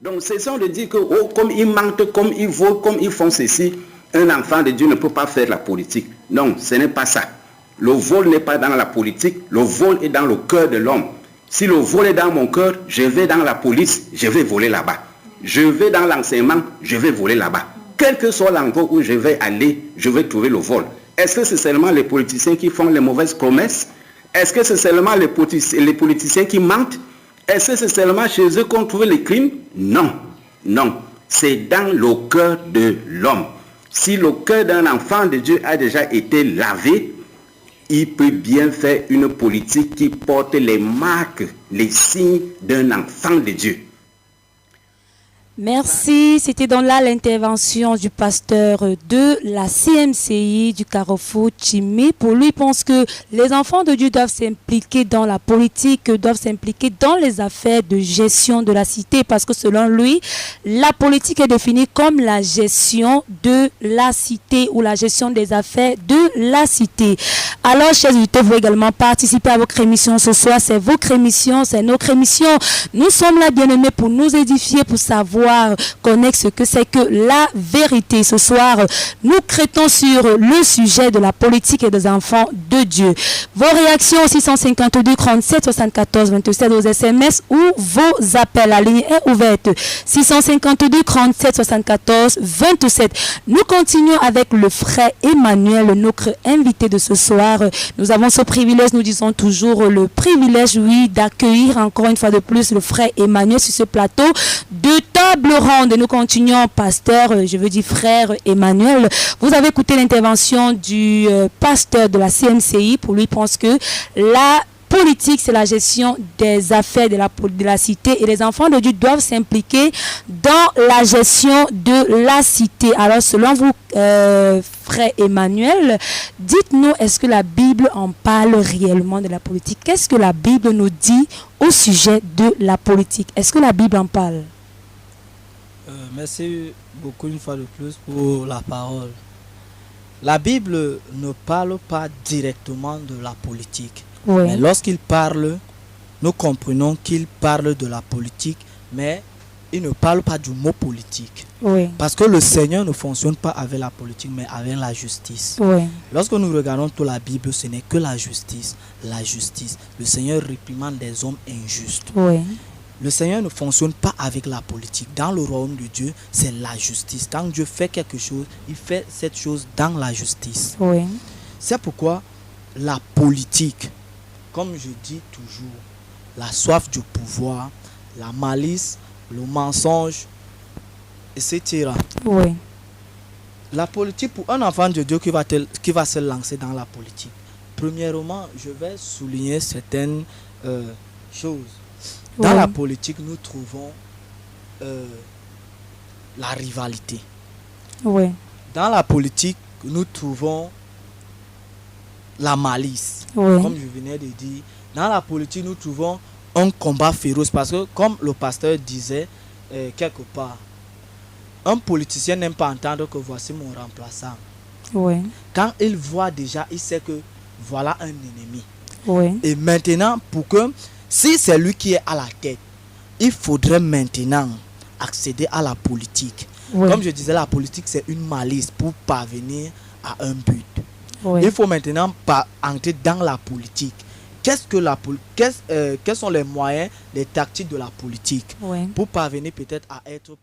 Donc, cessons de dire que comme ils mentent, comme ils volent, comme ils font ceci, un enfant de Dieu ne peut pas faire la politique. Non, ce n'est pas ça. Le vol n'est pas dans la politique, le vol est dans le cœur de l'homme. Si le vol est dans mon cœur, je vais dans la police, je vais voler là-bas. Je vais dans l'enseignement, je vais voler là-bas. Quel que soit l'endroit où je vais aller, je vais trouver le vol. Est-ce que c'est seulement les politiciens qui font les mauvaises promesses? Est-ce que c'est seulement les politiciens qui mentent? Est-ce que c'est seulement chez eux qu'on trouve les crimes? Non, non. C'est dans le cœur de l'homme. Si le cœur d'un enfant de Dieu a déjà été lavé, il peut bien faire une politique qui porte les marques, les signes d'un enfant de Dieu. Merci. C'était donc là l'intervention du pasteur de la CMCI du Carrefour Tchimé. Pour lui, il pense que les enfants de Dieu doivent s'impliquer dans la politique, doivent s'impliquer dans les affaires de gestion de la cité, parce que selon lui, la politique est définie comme la gestion de la cité ou la gestion des affaires de la cité. Alors, chers auditeurs, vous également participer à votre émission ce soir. C'est votre émission, c'est notre émission. Nous sommes là, bien-aimés, pour nous édifier, pour savoir connaître ce que c'est que la vérité. Ce soir, nous traitons sur le sujet de la politique et des enfants de Dieu. Vos réactions au 652 37 74 27 aux SMS ou vos appels. La ligne est ouverte. 652 37 74 27. Nous continuons avec le frère Emmanuel, notre invité de ce soir. Nous avons ce privilège, nous disons toujours le privilège, oui, d'accueillir encore une fois de plus le frère Emmanuel sur ce plateau de table ronde. Nous continuons, pasteur, je veux dire frère Emmanuel. Vous avez écouté l'intervention du pasteur de la CMCI. Pour lui, il pense que la politique, c'est la gestion des affaires de la cité et les enfants de Dieu doivent s'impliquer dans la gestion de la cité. Alors, selon vous, frère Emmanuel, dites-nous, est-ce que la Bible en parle réellement de la politique? Qu'est-ce que la Bible nous dit au sujet de la politique? Est-ce que la Bible en parle? Merci beaucoup une fois de plus pour la parole. La Bible ne parle pas directement de la politique. Oui. Mais lorsqu'il parle, nous comprenons qu'il parle de la politique, mais il ne parle pas du mot politique. Oui. Parce que le Seigneur ne fonctionne pas avec la politique, mais avec la justice. Oui. Lorsque nous regardons toute la Bible, ce n'est que la justice. La justice. Le Seigneur réprimande des hommes injustes. Oui. Le Seigneur ne fonctionne pas avec la politique. Dans le royaume de Dieu, c'est la justice. Quand Dieu fait quelque chose, il fait cette chose dans la justice. Oui. C'est pourquoi la politique, comme je dis toujours, la soif du pouvoir, la malice, le mensonge, etc. Oui. La politique, pour un enfant de Dieu qui va se lancer dans la politique, premièrement, je vais souligner certaines choses. Dans la politique, nous trouvons la rivalité. Oui. Dans la politique, nous trouvons la malice. Oui. Comme je venais de dire, dans la politique, nous trouvons un combat féroce. Parce que, comme le pasteur disait quelque part, un politicien n'aime pas entendre que voici mon remplaçant. Oui. Quand il voit déjà, il sait que voilà un ennemi. Oui. Et maintenant, pour que si c'est lui qui est à la tête, il faudrait maintenant accéder à la politique. Oui. Comme je disais, la politique, c'est une malice pour parvenir à un but. Oui. Il faut maintenant entrer dans la politique. Quels sont les moyens, les tactiques de la politique, oui, pour parvenir peut-être à être